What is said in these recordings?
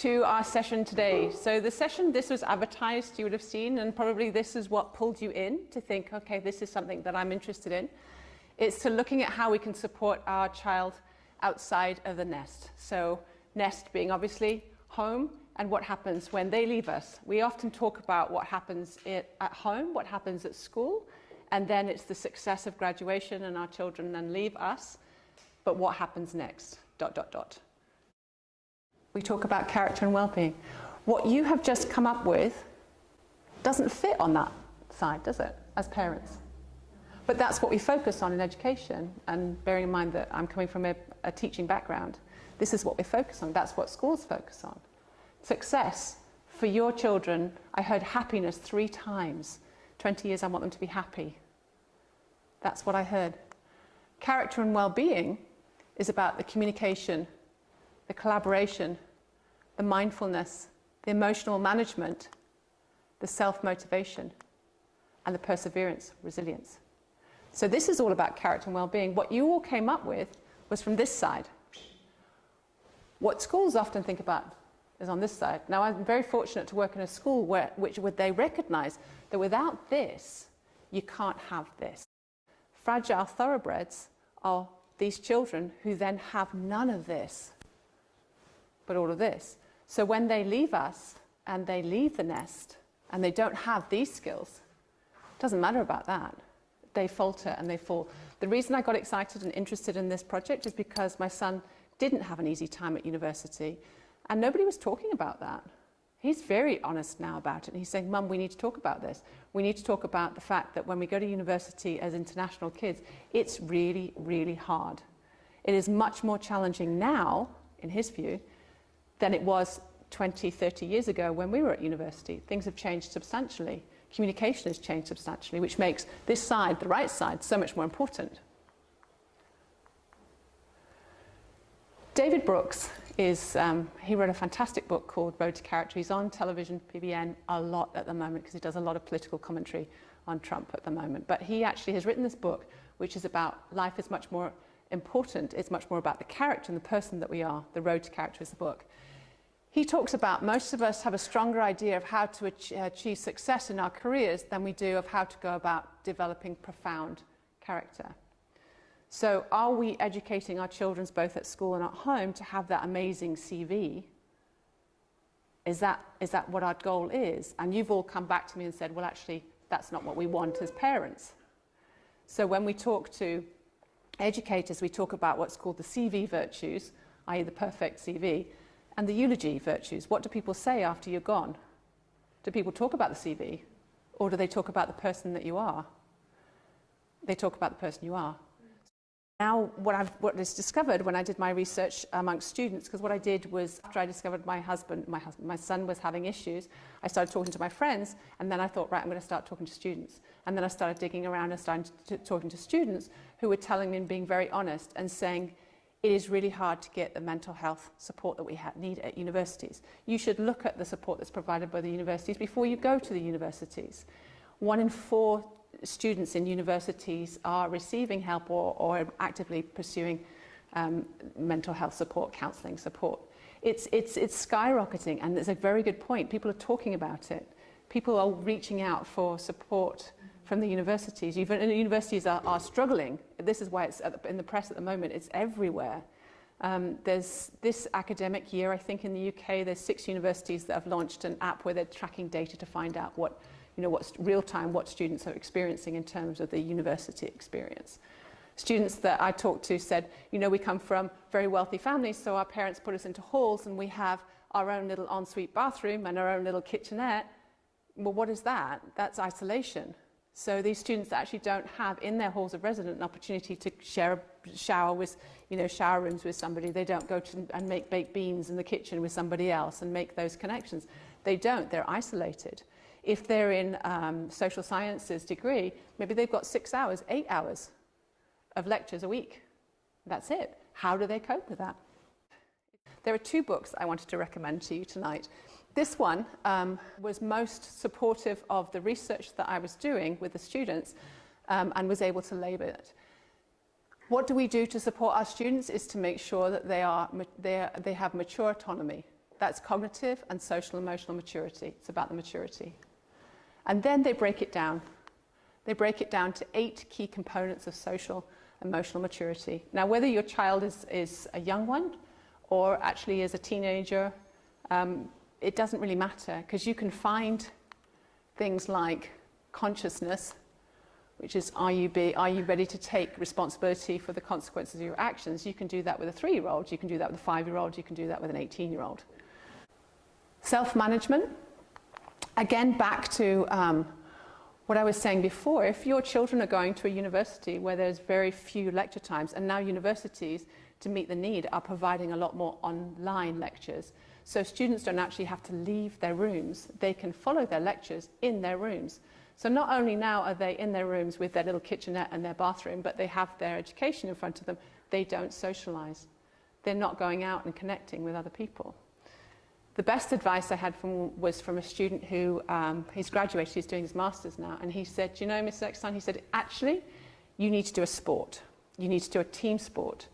to our session today. So the session, this was advertised, you would have seen, and probably this is what pulled you in to think, okay, this is something that I'm interested in. It's to looking at how we can support our child outside of the nest. So nest being obviously home, and what happens when they leave us. We often talk about what happens at home, what happens at school, and then it's the success of graduation and our children then leave us. But what happens next? ... We talk about character and well-being. What you have just come up with doesn't fit on that side, does it, as parents? But that's what we focus on in education, and bearing in mind that I'm coming from a teaching background, this is what we focus on. That's what schools focus on. Success for your children. I heard happiness 3 times. 20 years, I want them to be happy. That's what I heard. Character and well-being is about the communication, the collaboration, the mindfulness, the emotional management, the self-motivation, and the perseverance, resilience. So this is all about character and well-being. What you all came up with was from this side. What schools often think about is on this side. Now, I'm very fortunate to work in a school which they recognize that without this, you can't have this. Fragile thoroughbreds are these children who then have none of this, but all of this. So when they leave us and they leave the nest and they don't have these skills, it doesn't matter about that. They falter and they fall. The reason I got excited and interested in this project is because my son didn't have an easy time at university, and nobody was talking about that. He's very honest now about it, and he's saying, Mum, we need to talk about this. We need to talk about the fact that when we go to university as international kids, it's really, really hard. It is much more challenging now, in his view, than it was 20, 30 years ago when we were at university. Things have changed substantially. Communication has changed substantially, which makes this side, the right side, so much more important. David Brooks he wrote a fantastic book called Road to Character. He's on television, PBN, a lot at the moment because he does a lot of political commentary on Trump at the moment. But he actually has written this book, which is about life is much more important. It's much more about the character and the person that we are. The Road to Character is the book. He talks about most of us have a stronger idea of how to achieve success in our careers than we do of how to go about developing profound character. So are we educating our children both at school and at home to have that amazing CV? Is that what our goal is? And you've all come back to me and said, well, actually, that's not what we want as parents. So when we talk to educators, we talk about what's called the CV virtues, i.e. the perfect CV, and the eulogy virtues. What do people say after you're gone? Do people talk about the CV? Or do they talk about the person that you are? They talk about the person you are. Now, what is discovered when I did my research amongst students, because what I did was, after I discovered my son was having issues, I started talking to my friends, and then I thought, right, I'm going to start talking to students. And then I started digging around and started talking to students who were telling me and being very honest and saying, it is really hard to get the mental health support that we need at universities. You should look at the support that's provided by the universities before you go to the universities. 1 in 4 students in universities are receiving help or actively pursuing mental health support, counselling support. It's skyrocketing, and it's a very good point. People are talking about it. People are reaching out for support from the universities. Even the universities are struggling. This is why it's in the press at the moment. It's everywhere. There's this academic year, I think in the UK, there's 6 universities that have launched an app where they're tracking data to find out what's real-time, what students are experiencing in terms of the university experience. Students that I talked to said, we come from very wealthy families, so our parents put us into halls and we have our own little ensuite bathroom and our own little kitchenette. Well, what is that? That's isolation. So these students actually don't have in their halls of residence an opportunity to share a shower with, shower rooms with somebody. They don't go and make baked beans in the kitchen with somebody else and make those connections. They don't. They're isolated. If they're in social sciences degree, maybe they've got 6 hours, 8 hours of lectures a week. That's it. How do they cope with that? There are 2 books I wanted to recommend to you tonight. This one was most supportive of the research that I was doing with the students and was able to label it. What do we do to support our students is to make sure that they have mature autonomy. That's cognitive and social emotional maturity. It's about the maturity. And then they break it down. They break it down to 8 key components of social emotional maturity. Now, whether your child is a young one or actually is a teenager, it doesn't really matter, because you can find things like consciousness, which is, are you ready to take responsibility for the consequences of your actions? You can do that with a 3-year-old, you can do that with a 5-year-old, you can do that with an 18-year-old. Self-management, again, back to what I was saying before. If your children are going to a university where there's very few lecture times, and now universities, to meet the need, are providing a lot more online lectures, so students don't actually have to leave their rooms. They can follow their lectures in their rooms. So not only now are they in their rooms with their little kitchenette and their bathroom, but they have their education in front of them. They don't socialize. They're not going out and connecting with other people. The best advice I had was from a student who, he's graduated, he's doing his master's now, and he said, you know, Mrs. Eckstein, he said, actually, you need to do a sport. You need to do a team sport.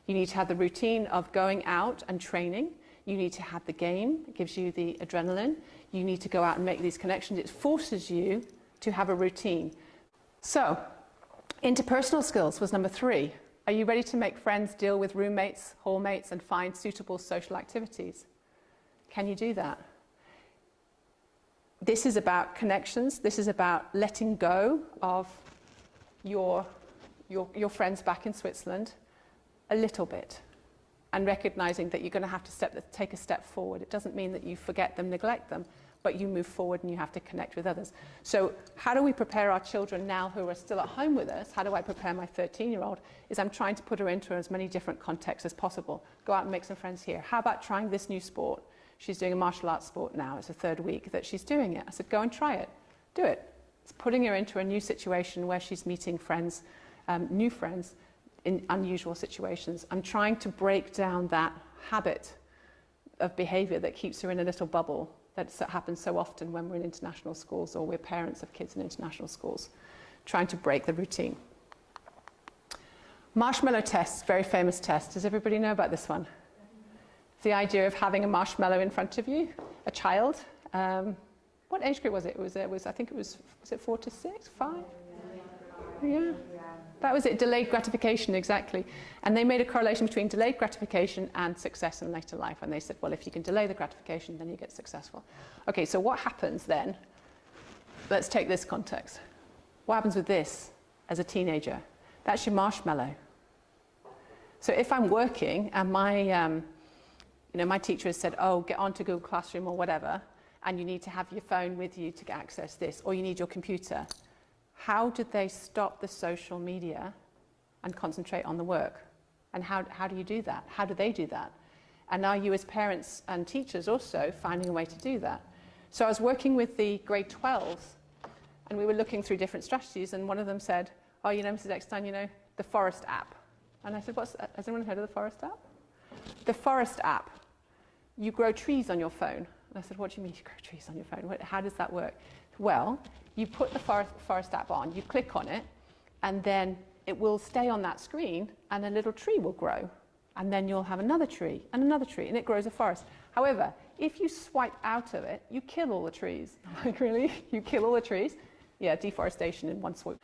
You need to have the routine of going out and training. You need to have the game. It gives you the adrenaline. You need to go out and make these connections. It forces you to have a routine. So, interpersonal skills was number 3. Are you ready to make friends, deal with roommates, hallmates, and find suitable social activities? Can you do that? This is about connections. This is about letting go of your friends back in Switzerland a little bit, and recognizing that you're going to have to take a step forward. It doesn't mean that you forget them, neglect them, but you move forward and you have to connect with others. So how do we prepare our children now who are still at home with us? How do I prepare my 13-year-old? Is I'm trying to put her into as many different contexts as possible. Go out and make some friends here. How about trying this new sport? She's doing a martial arts sport now. It's the 3rd week that she's doing it. I said, go and try it. Do it. It's putting her into a new situation where she's meeting friends, new friends, in unusual situations. I'm trying to break down that habit of behavior that keeps her in a little bubble that happens so often when we're in international schools or we're parents of kids in international schools. Trying to break the routine. Marshmallow test, very famous test. Does everybody know about this one? The idea of having a marshmallow in front of you, a child. What age group was it? I think it was it 4 to 6, 5? Yeah. That was it, delayed gratification, exactly. And they made a correlation between delayed gratification and success in later life. And they said, well, if you can delay the gratification, then you get successful. Okay, so what happens then? Let's take this context. What happens with this as a teenager? That's your marshmallow. So if I'm working and my teacher has said, oh, get onto Google Classroom or whatever, and you need to have your phone with you to access this, or you need your computer. How did they stop the social media and concentrate on the work? And how do you do that? How do they do that? And are you as parents and teachers also finding a way to do that? So I was working with the grade 12s, and we were looking through different strategies, and one of them said, oh, Mrs. Eckstein, the Forest app. And I said, has anyone heard of the Forest app? The Forest app. You grow trees on your phone. And I said, what do you mean you grow trees on your phone? How does that work? Well, you put the Forest app on, you click on it, and then it will stay on that screen, and a little tree will grow. And then you'll have another tree, and it grows a forest. However, if you swipe out of it, you kill all the trees. Like, really? You kill all the trees? Yeah, deforestation in one swoop.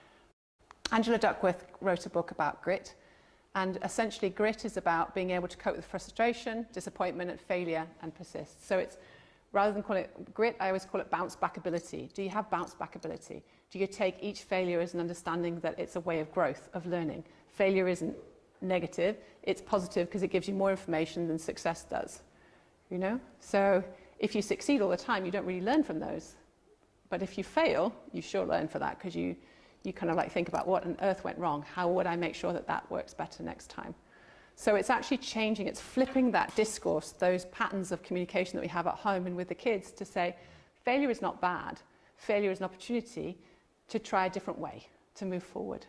Angela Duckworth wrote a book about grit, and essentially grit is about being able to cope with frustration, disappointment, and failure, and persist. So it's, rather than call it grit, I always call it bounce back ability. Do you have bounce back ability? Do you take each failure as an understanding that it's a way of growth, of learning? Failure isn't negative, it's positive because it gives you more information than success does. So if you succeed all the time, you don't really learn from those. But if you fail, you sure learn for that, because you kind of think about what on earth went wrong. How would I make sure that works better next time? So it's actually changing, it's flipping that discourse, those patterns of communication that we have at home and with the kids, to say failure is not bad. Failure is an opportunity to try a different way, to move forward.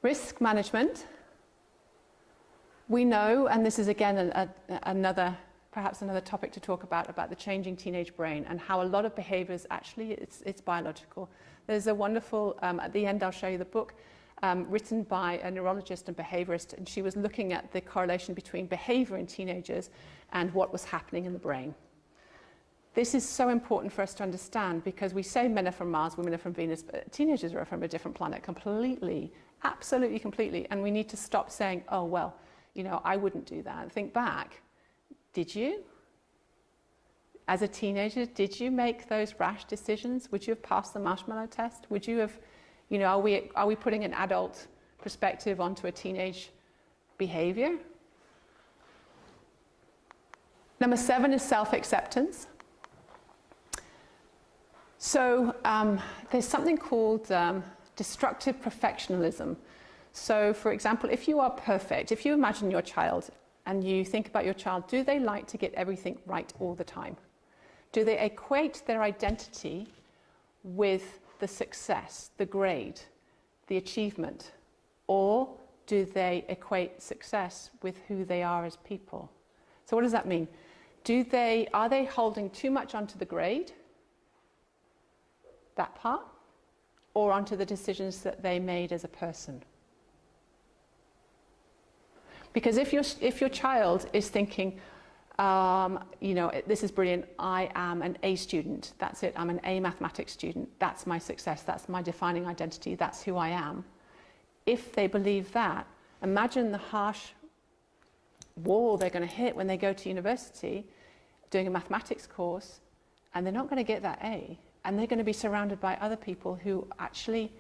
Risk management. We know, and this is again perhaps another topic to talk about the changing teenage brain and how a lot of behaviors actually, it's biological. There's a wonderful, at the end I'll show you the book, written by a neurologist and behaviorist, and she was looking at the correlation between behavior in teenagers and what was happening in the brain. This is so important for us to understand because we say men are from Mars, women are from Venus, but teenagers are from a different planet completely, absolutely completely, and we need to stop saying, oh, well, you know, I wouldn't do that. Think back. Did you? As a teenager, did you make those rash decisions? Would you have passed the marshmallow test? Would you have, you know, are we putting an adult perspective onto a teenage behavior? Number 7 is self-acceptance. So there's something called destructive perfectionism. So for example, if you are perfect, if you imagine your child and you think about your child, do they like to get everything right all the time? Do they equate their identity with the success, the grade, the achievement? Or do they equate success with who they are as people? So what does that mean? Are they holding too much onto the grade, that part, or onto the decisions that they made as a person? Because if your child is thinking, you know, this is brilliant, I am an A student, that's it, I'm an A mathematics student, that's my success, that's my defining identity, that's who I am. If they believe that, imagine the harsh wall they're going to hit when they go to university doing a mathematics course, and they're not going to get that A, and they're going to be surrounded by other people who actually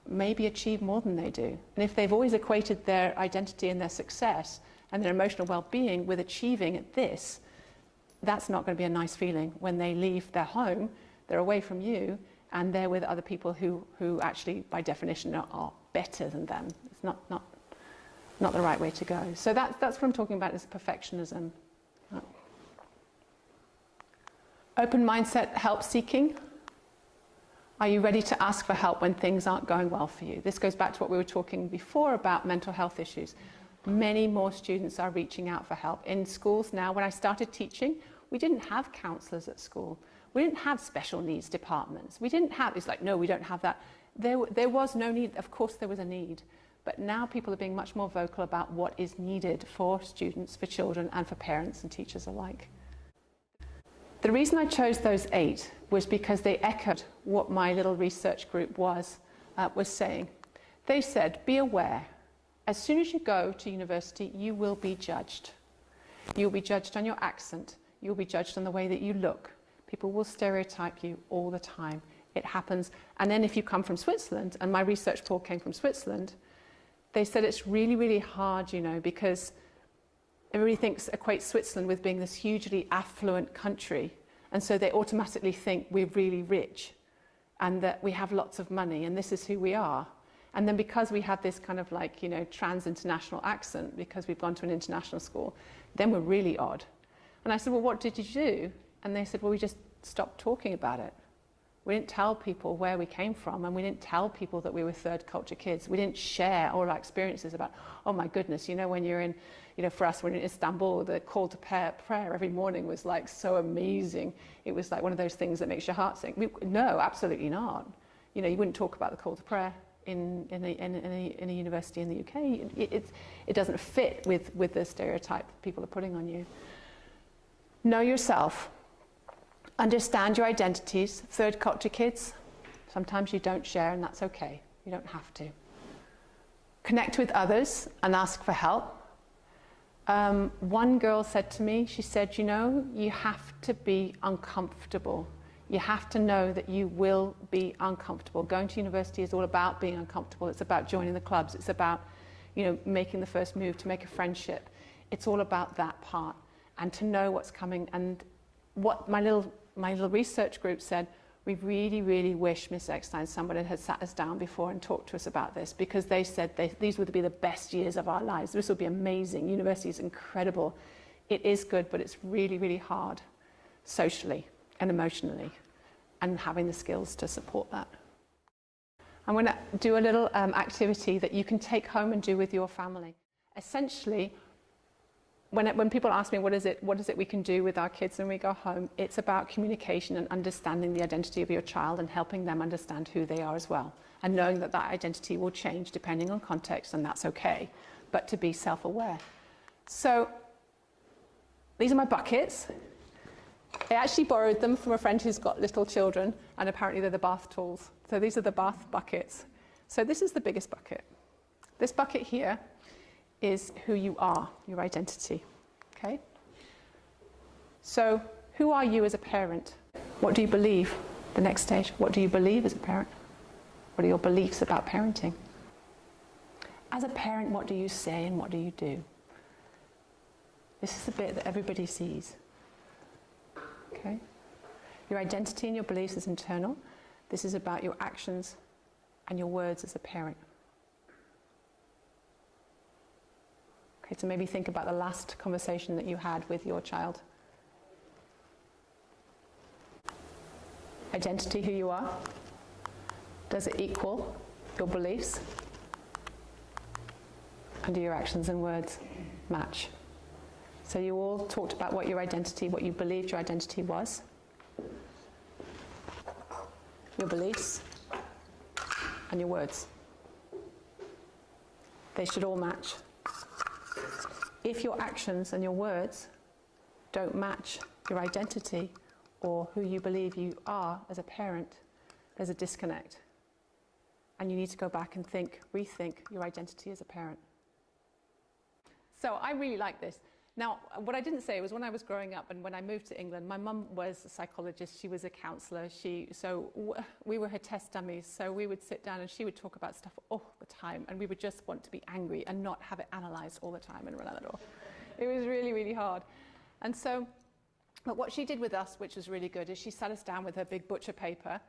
maybe achieve more than they do. And if they've always equated their identity and their success and their emotional well-being with achieving at this, that's not going to be a nice feeling when they leave their home, they're away from you, and they're with other people who actually, by definition, are better than them. It's not the right way to go. So that's what I'm talking about, is perfectionism. Open mindset, help seeking. Are you ready to ask for help when things aren't going well for you? This goes back to what we were talking before about mental health issues. Many more students are reaching out for help. In schools now, when I started teaching, we didn't have counsellors at school. We didn't have special needs departments. We didn't have, it's like, no, we don't have that. There was no need. Of course there was a need. But now people are being much more vocal about what is needed for students, for children, and for parents and teachers alike. The reason I chose those 8 was because they echoed what my little research group was saying. They said, be aware, as soon as you go to university, you will be judged. You'll be judged on your accent. You'll be judged on the way that you look. People will stereotype you all the time. It happens. And then if you come from Switzerland, and my research pool came from Switzerland, they said it's really, really hard, you know, because everybody equates Switzerland with being this hugely affluent country. And so they automatically think we're really rich and that we have lots of money and this is who we are. And then because we have this kind of like, you know, trans-international accent, because we've gone to an international school, then we're really odd. And I said, well, what did you do? And they said, well, we just stopped talking about it. We didn't tell people where we came from, and we didn't tell people that we were third culture kids. We didn't share all our experiences about, oh my goodness, you know, when you're in, you know, for us, when in Istanbul, the call to prayer every morning was like so amazing. It was like one of those things that makes your heart sink. No, absolutely not. You know, you wouldn't talk about the call to prayer in a university in the UK. It doesn't fit with the stereotype people are putting on you. Know yourself. Understand your identities. Third culture kids, sometimes you don't share, and that's okay. You don't have to. Connect with others and ask for help. One girl said to me, she said, you know, you have to be uncomfortable. You have to know that you will be uncomfortable. Going to university is all about being uncomfortable. It's about joining the clubs. It's about, you know, making the first move to make a friendship. It's all about that part, and to know what's coming. And what my little research group said, we really, really wish, Miss Eckstein, somebody had sat us down before and talked to us about this, because they said these would be the best years of our lives. This would be amazing. University is incredible. It is good, but it's really, really hard socially and emotionally, and having the skills to support that. I'm going to do a little activity that you can take home and do with your family. Essentially, when people ask me what is it we can do with our kids when we go home, it's about communication and understanding the identity of your child and helping them understand who they are as well. and knowing that that identity will change depending on context, and that's okay, but to be self-aware. So these are my buckets. I actually borrowed them from a friend who's got little children, and apparently they're the bath tools. So these are the bath buckets. So this is the biggest bucket. This bucket here is who you are, your identity, okay? So who are you as a parent? What do you believe? The next stage, what do you believe as a parent? What are your beliefs about parenting? As a parent, what do you say and what do you do? This is the bit that everybody sees. Okay? Your identity and your beliefs is internal. This is about your actions and your words as a parent. Okay, so maybe think about the last conversation that you had with your child. Identity, who you are. Does it equal your beliefs? And do your actions and words match? So you all talked about what your identity, what you believed your identity was. Your beliefs and your words. They should all match. If your actions and your words don't match your identity or who you believe you are as a parent, there's a disconnect. And you need to go back and think, rethink your identity as a parent. So I really like this. Now, what I didn't say was when I was growing up and when I moved to England, my mum was a psychologist, she was a counsellor, we were her test dummies, so we would sit down and she would talk about stuff all the time, and we would just want to be angry and not have it analysed all the time and run out the door. It was really, really hard. And so, but what she did with us, which was really good, is she sat us down with her big butcher paper,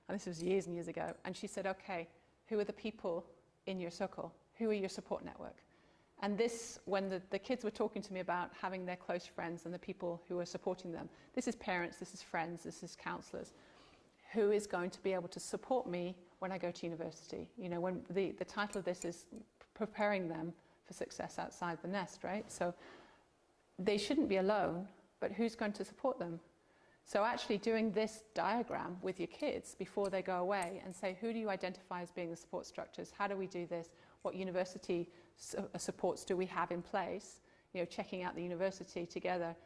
and this was years and years ago, and she said, okay, who are the people in your circle? Who are your support network? And this, when the kids were talking to me about having their close friends and the people who are supporting them, this is parents, this is friends, this is counsellors. Who is going to be able to support me when I go to university? You know, when the title of this is preparing them for success outside the nest, right? So they shouldn't be alone, but who's going to support them? So actually doing this diagram with your kids before they go away and say, who do you identify as being the support structures? How do we do this? What university supports do we have in place? You know, checking out the university together.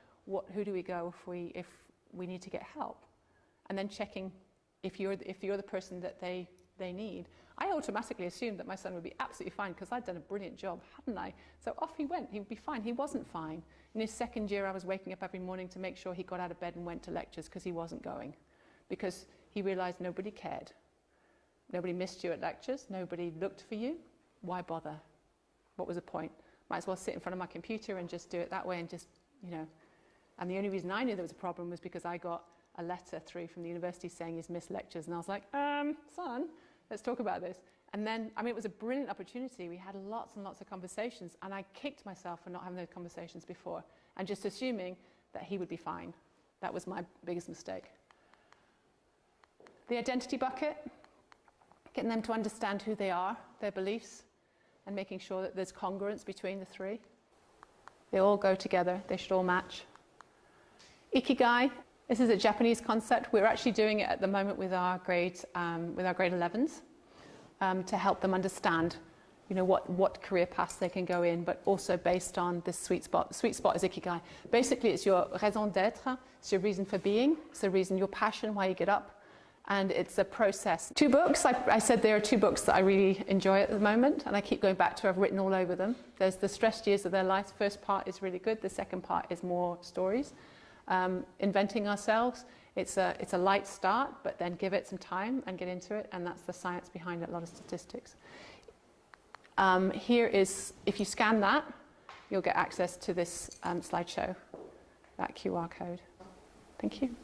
Who do we go if we need to get help? And then checking if you're the person that they need. I automatically assumed that my son would be absolutely fine because I'd done a brilliant job, hadn't I? So off he went. He would be fine. He wasn't fine. In his second year, I was waking up every morning to make sure he got out of bed and went to lectures because he wasn't going. Because he realised nobody cared. Nobody missed you at lectures. Nobody looked for you. Why bother? What was the point? Might as well sit in front of my computer and just do it that way and just, you know. And the only reason I knew there was a problem was because I got a letter through from the university saying he's missed lectures. And I was like, son, let's talk about this. And then, I mean, it was a brilliant opportunity. We had lots and lots of conversations, and I kicked myself for not having those conversations before and just assuming that he would be fine. That was my biggest mistake. The identity bucket, getting them to understand who they are, their beliefs, and making sure that there's congruence between the three. They all go together. They should all match. Ikigai, this is a Japanese concept. We're actually doing it at the moment with our grade 11s. To help them understand, you know, what career paths they can go in, but also based on this sweet spot. The sweet spot is Ikigai. Basically, it's your raison d'être, it's your reason for being, it's the reason, your passion, why you get up, and it's a process. 2 books, I said there are 2 books that I really enjoy at the moment, and I keep going back to, I've written all over them. There's The Stressed Years of Their Lives. First part is really good, the second part is more stories. Inventing Ourselves. It's a light start, but then give it some time and get into it, and that's the science behind it, a lot of statistics. Here is, if you scan that, you'll get access to this slideshow, that QR code. Thank you.